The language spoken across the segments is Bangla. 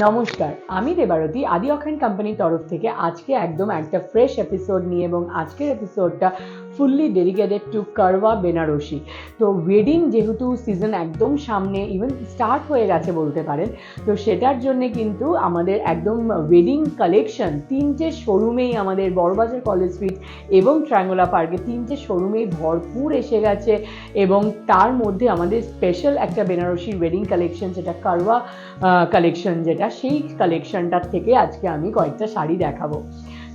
নমস্কার, আমি দেবারতী আদি অখান কোম্পানির তরফ থেকে আজকে একদম একটা ফ্রেশ এপিসোড নিয়ে এবং আজকের এপিসোডটা fully dedicated to Karwa Banarasi. তো ওয়েডিং যেহেতু সিজন একদম সামনে, ইভেন স্টার্ট হয়ে গেছে বলতে পারেন, তো সেটার জন্য কিন্তু আমাদের একদম ওয়েডিং কালেকশন তিনটে শোরুমেই, আমাদের বড়বাজার কলেজ স্ট্রিট এবং ট্রায়াঙ্গুলা পার্কে তিনটে শোরুমেই ভরপুর এসে গেছে। এবং তার মধ্যে আমাদের স্পেশাল একটা বেনারসির ওয়েডিং কালেকশন, যেটা কারওয়া কালেকশন, যেটা সেই কালেকশনটার থেকে আজকে আমি কয়েকটা শাড়ি দেখাবো।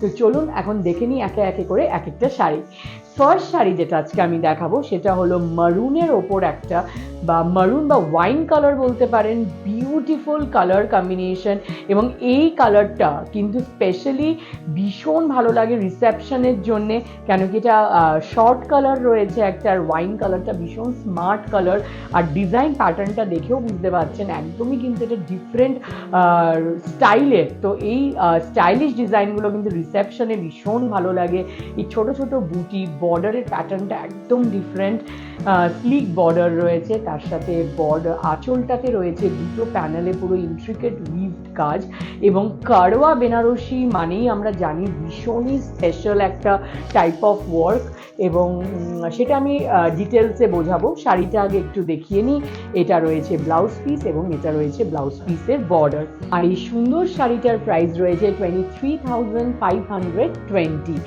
তো চলুন এখন দেখে নিই একে একে করে এক একটা শাড়ি। ফার্স্ট শাড়ি যেটা আজকে আমি দেখাবো সেটা হলো মারুনের ওপর একটা, বা মারুন বা ওয়াইন কালার বলতে পারেন, বিউটিফুল কালার কম্বিনেশন। এবং এই কালারটা কিন্তু স্পেশালি ভীষণ ভালো লাগে রিসেপশনের জন্যে, কেন কি এটা শর্ট কালার রয়েছে একটা, আর ওয়াইন কালারটা ভীষণ স্মার্ট কালার। আর ডিজাইন প্যাটার্নটা দেখেও বুঝতে পারছেন একদমই কিন্তু এটা ডিফারেন্ট স্টাইলের। তো এই স্টাইলিশ ডিজাইনগুলো কিন্তু রিসেপশনে ভীষণ ভালো লাগে। এই ছোট ছোট বুটি, বর্ডারের প্যাটার্নটা একদম ডিফারেন্ট, স্লিক বর্ডার রয়েছে, তার সাথে বর্ডার আঁচলটাতে রয়েছে দুটো প্যানেলে পুরো ইন্ট্রিকেট উইভড কাজ। এবং কারওয়া বেনারসি মানেই আমরা জানি ভীষণই স্পেশাল একটা টাইপ অফ ওয়ার্ক, এবং সেটা আমি ডিটেলসে বোঝাবো। শাড়িটা আগে একটু দেখিয়ে নিই। এটা রয়েছে ব্লাউজ পিস এবং এটা রয়েছে ব্লাউজ পিসের বর্ডার। আর এই সুন্দর শাড়িটার প্রাইস রয়েছে 23,520।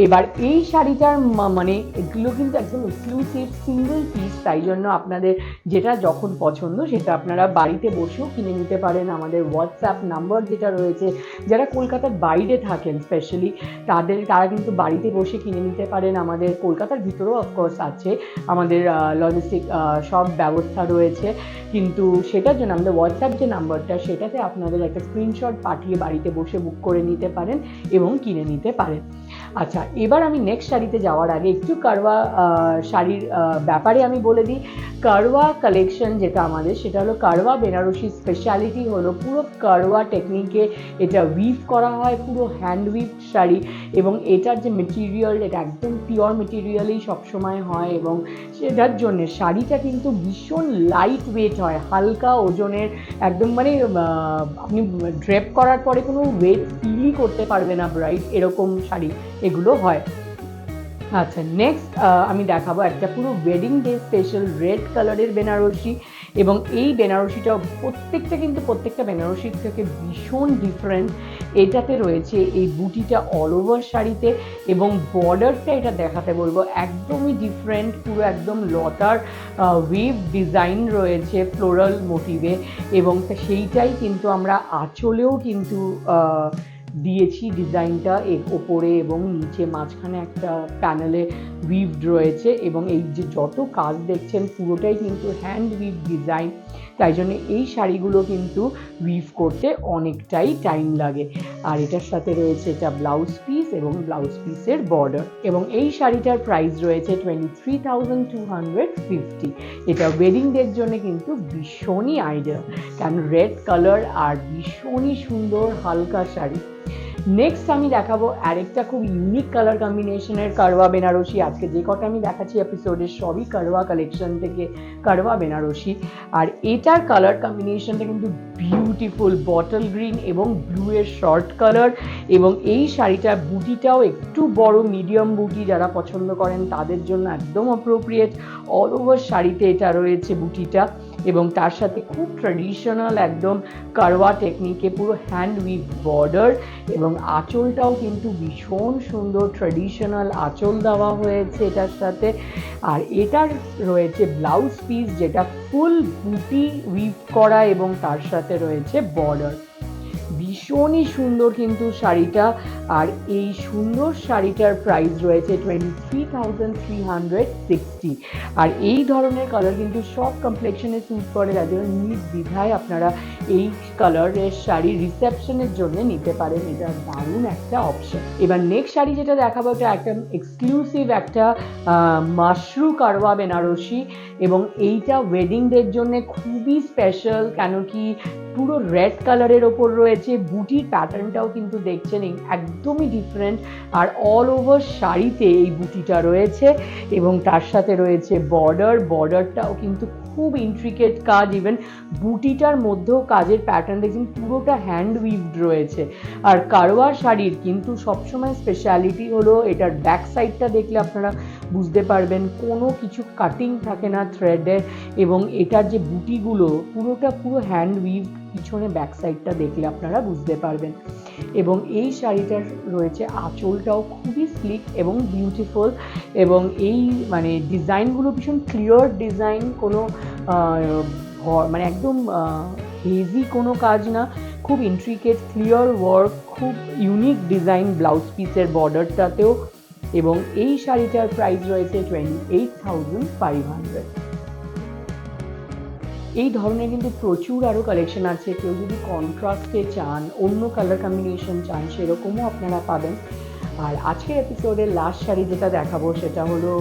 এবার এই শাড়িটার মানে এগুলো কিন্তু একদম এক্সক্লুসিভ সিঙ্গেল পিস, তাই জন্য আপনাদের যেটা যখন পছন্দ সেটা আপনারা বাড়িতে বসেও কিনে নিতে পারেন। আমাদের হোয়াটসঅ্যাপ নাম্বার যেটা রয়েছে, যারা কলকাতার বাইরে থাকেন স্পেশালি তারা কিন্তু বাড়িতে বসে কিনে নিতে পারেন। আমাদের কলকাতার ভিতরেও অফকোর্স আছে, আমাদের লজিস্টিক সব ব্যবস্থা রয়েছে, কিন্তু সেটার জন্য আমাদের হোয়াটসঅ্যাপ যে নাম্বারটা, সেটাতে আপনাদের একটা স্ক্রিনশট পাঠিয়ে বাড়িতে বসে বুক করে নিতে পারেন এবং কিনে নিতে পারেন। আচ্ছা, এবার আমি নেক্সট শাড়িতে যাওয়ার আগে একটু কারওয়া শাড়ির ব্যাপারে আমি বলে দিই। কারওয়া কালেকশন যেটা আমাদের, সেটা হলো কারওয়া বেনারসি স্পেশালিটি হলো পুরো কারওয়া টেকনিকে এটা উইভ করা হয়, পুরো হ্যান্ড উইভ শাড়ি। এবং এটার যে মেটেরিয়াল, এটা একদম পিওর মেটেরিয়ালেই সবসময় হয়, এবং সেটার জন্যে শাড়িটা কিন্তু ভীষণ লাইট ওয়েট হয়, হালকা ওজনের, একদম মানে আপনি ড্রেপ করার পরে কোনো ওয়েট ফিলই করতে পারবে না ব্রাইড, এরকম শাড়ি এগুলো হয়। আচ্ছা, নেক্সট আমি দেখাবো একটা পুরো ওয়েডিং ডে স্পেশাল রেড কালারের বেনারসি। এবং এই বেনারসিটা প্রত্যেকটা বেনারসির থেকে ভীষণ ডিফারেন্ট। এটাতে রয়েছে এই বুটিটা অল ওভার শাড়িতে, এবং বর্ডারটা এটা দেখাতে বলবো একদমই ডিফারেন্ট, পুরো একদম লতার ওয়েভ ডিজাইন রয়েছে ফ্লোরাল মোটিভে। এবং সেইটাই কিন্তু আমরা আঁচলেও কিন্তু দিয়েছি ডিজাইনটা, এর ওপরে এবং নিচে মাঝখানে একটা প্যানেলে উইভড রয়েছে। এবং এই যে যত কাজ দেখছেন পুরোটাই কিন্তু হ্যান্ড উইভ ডিজাইন, তাই জন্য এই শাড়িগুলো কিন্তু উইভ করতে অনেকটাই টাইম লাগে। আর এটার সাথে রয়েছে এটা ব্লাউজ পিস এবং ব্লাউজ পিসের বর্ডার। এবং এই শাড়িটার প্রাইস রয়েছে 23,250। এটা ওয়েডিং ডের জন্য কিন্তু ভীষণই আইডিয়াল, কারণ রেড কালার আর ভীষণই সুন্দর হালকা শাড়ি। নেক্সট আমি দেখাবো আরেকটা খুব ইউনিক কালার কম্বিনেশনের কারওয়া বেনারসি। আজকে যে কটা আমি দেখাচ্ছি এপিসোডের সবই কারওয়া কালেকশন থেকে কারওয়া বেনারসি। আর এটার কালার কম্বিনেশনটা কিন্তু বিউটিফুল, বটল গ্রিন এবং ব্লু এর শর্ট কালার। এবং এই শাড়িটার বুটিটাও একটু বড়, মিডিয়াম বুটি, যারা পছন্দ করেন তাদের জন্য একদম অ্যাপ্রোপ্রিয়েট। অল ওভার শাড়িতে এটা রয়েছে বুটিটা, এবং তার সাথে খুব ট্র্যাডিশনাল একদম কারওয়া টেকনিকে পুরো হ্যান্ড উইভ বর্ডার। এবং আঁচলটাও কিন্তু ভীষণ সুন্দর ট্র্যাডিশনাল আঁচল দেওয়া হয়েছে এটার সাথে। আর এটার রয়েছে ব্লাউজ পিস, যেটা ফুল বুটি উইভ করা, এবং তার সাথে রয়েছে বর্ডার। ভীষণই সুন্দর কিন্তু শাড়িটা। আর এই সুন্দর শাড়িটার প্রাইস রয়েছে 23,360। আর এই ধরনের কালার কিন্তু সব কমপ্লেক্সনে স্যুট করে, যার জন্য নির্দ্বিধায় আপনারা এই কালারের শাড়ি রিসেপশনের জন্য নিতে পারেন। এটা দারুণ একটা অপশন। এবার নেক্সট শাড়ি যেটা দেখাবো, এটা একটা এক্সক্লুসিভ একটা মাশরু কারওয়া বেনারসি। এবং এইটা ওয়েডিং ডের জন্য খুবই স্পেশাল, কেন কি পুরো রেড কালারের ওপর রয়েছে, বুটির প্যাটার্নটাও কিন্তু দেখছেন একদমই ডিফারেন্ট। আর অল ওভার শাড়িতে এই বুটিটা রয়েছে, এবং তার সাথে রয়েছে বর্ডারটাও কিন্তু খুব ইন্ট্রিকেট কাজ, ইভেন বুটিটার মধ্যেও কাজের প্যাটার্ন দেখছেন পুরোটা হ্যান্ড উইভড রয়েছে। আর কারওয়া শাড়ির কিন্তু সবসময় স্পেশালিটি হলো এটার ব্যাক সাইডটা দেখলে আপনারা বুঝতে পারবেন কোনো কিছু কাটিং থাকে না থ্রেডে, এবং এটার যে বুটিগুলো পুরো হ্যান্ড উইভ, পিছনে ব্যাক সাইডটা দেখলে আপনারা বুঝতে পারবেন। এবং এই শাড়িটার রয়েছে আঁচলটাও খুবই স্লিক এবং বিউটিফুল, এবং এই মানে ডিজাইনগুলো ভীষণ ক্লিয়ার ডিজাইন, কোনো মানে একদম হেজি কোনো কাজ না, খুব ইন্ট্রিকেট ক্লিয়ার ওয়ার্ক, খুব ইউনিক ডিজাইন ব্লাউজ পিসের বর্ডারটাতেও। এবং এই শাড়িটার প্রাইস রয়েছে 28,500। এই ধরনের কিন্তু প্রচুর আরও কালেকশন আছে। কেউ যদি কন্ট্রাস্টে চান, অন্য কালার কম্বিনেশন চান, সেরকমও আপনারা পাবেন। আর আজকের এপিসোডের লাস্ট শাড়ি যেটা দেখাবো সেটা হলো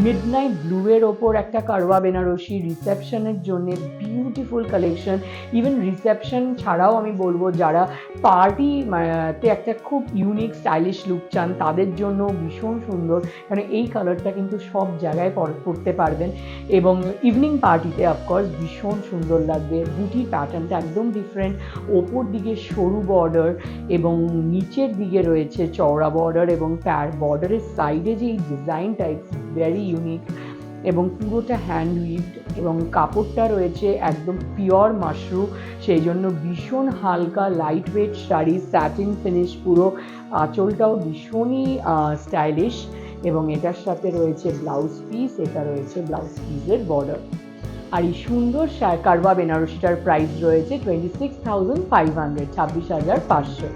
মিডনাইট ব্লুয়ের ওপর একটা কারওয়া বেনারসি রিসেপশনের জন্য বিউটিফুল কালেকশন। ইভেন রিসেপশন ছাড়াও আমি বলবো যারা পার্টিতে একটা খুব ইউনিক স্টাইলিশ লুক চান তাদের জন্য ভীষণ সুন্দর, কারণ এই কালারটা কিন্তু সব জায়গায় পরতে পারবেন, এবং ইভিনিং পার্টিতে অফকোর্স ভীষণ সুন্দর লাগবে। বুটি প্যাটার্নটা একদম ডিফারেন্ট, ওপর দিকে সরু বর্ডার এবং নিচের দিকে রয়েছে চওড়া বর্ডার, এবং তার বর্ডারের সাইডে যে এই ডিজাইনটা ইটস ভেরি ইউনিক, এবং পুরোটা হ্যান্ড উইভড, এবং কাপড়টা রয়েছে একদম পিওর মাশরু, সেই জন্য ভীষণ হালকা light weight sari, satin finish পুরো, আঁচলটাও ভীষণই স্টাইলিশ, এবং এটার সাথে রয়েছে ব্লাউজ পিস, এটা রয়েছে ব্লাউজ পিসের বর্ডার। আর এই সুন্দর কারওয়া বেনারসিটার প্রাইস রয়েছে 26,500, 26,500।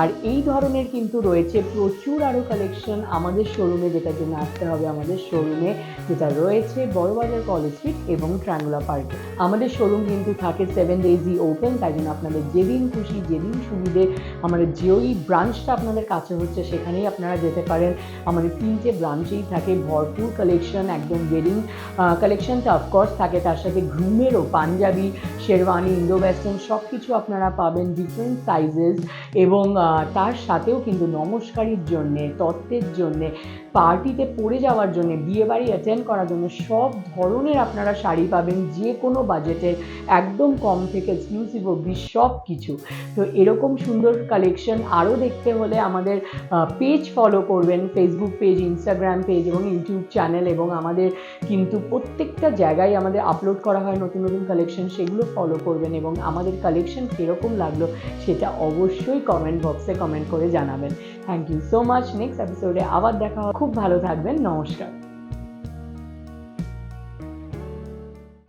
আর এই ধরনের কিন্তু রয়েছে প্রচুর আরও কালেকশন আমাদের শোরুমে, যেটার জন্য আসতে হবে আমাদের শোরুমে, যেটা রয়েছে বড়বাজার কলেজ স্ট্রিট এবং ট্রায়াঙ্গুলার পার্কে। আমাদের শোরুম কিন্তু থাকে 7 ডেজই ওপেন, তাই জন্য আপনাদের যেদিন খুশি যেদিন সুবিধে, আমাদের যেই ব্রাঞ্চটা আপনাদের কাছে হচ্ছে সেখানেই আপনারা যেতে পারেন। আমাদের 3টে ব্রাঞ্চেই থাকে ভরপুর কালেকশন, একদম ওয়েডিং কালেকশনটা অফকোর্স থাকে, তার সাথে গ্রুমেরও পাঞ্জাবি, শেরওয়ানি, ইন্দো ওয়েস্টার্ন সব কিছু আপনারা পাবেন ডিফারেন্ট সাইজেস, এবং তার সাথেও কিন্তু নমস্কারের জন্যে, তত্ত্বের জন্যে, পার্টিতে পরে যাওয়ার জন্য, বিয়েবাড়ি অ্যাটেন্ড করার জন্য সব ধরনের আপনারা শাড়ি পাবেন, যে কোনো বাজেটের, একদম কম থেকে এক্সক্লুসিভ অবধি সব কিছু। তো এরকম সুন্দর কালেকশন আরও দেখতে হলে আমাদের পেজ ফলো করবেন, ফেসবুক পেজ, ইনস্টাগ্রাম পেজ এবং ইউটিউব চ্যানেল, এবং আমাদের কিন্তু প্রত্যেকটা জায়গায় আমাদের আপলোড করা হয় নতুন নতুন কালেকশন, সেগুলো ফলো করবেন, এবং আমাদের কালেকশন কীরকম লাগলো সেটা অবশ্যই কমেন্ট বক্সে কমেন্ট করে জানাবেন। Thank you so much. Next এপিসোডে আবার দেখা হবে। খুব ভালো থাকবেন। নমস্কার।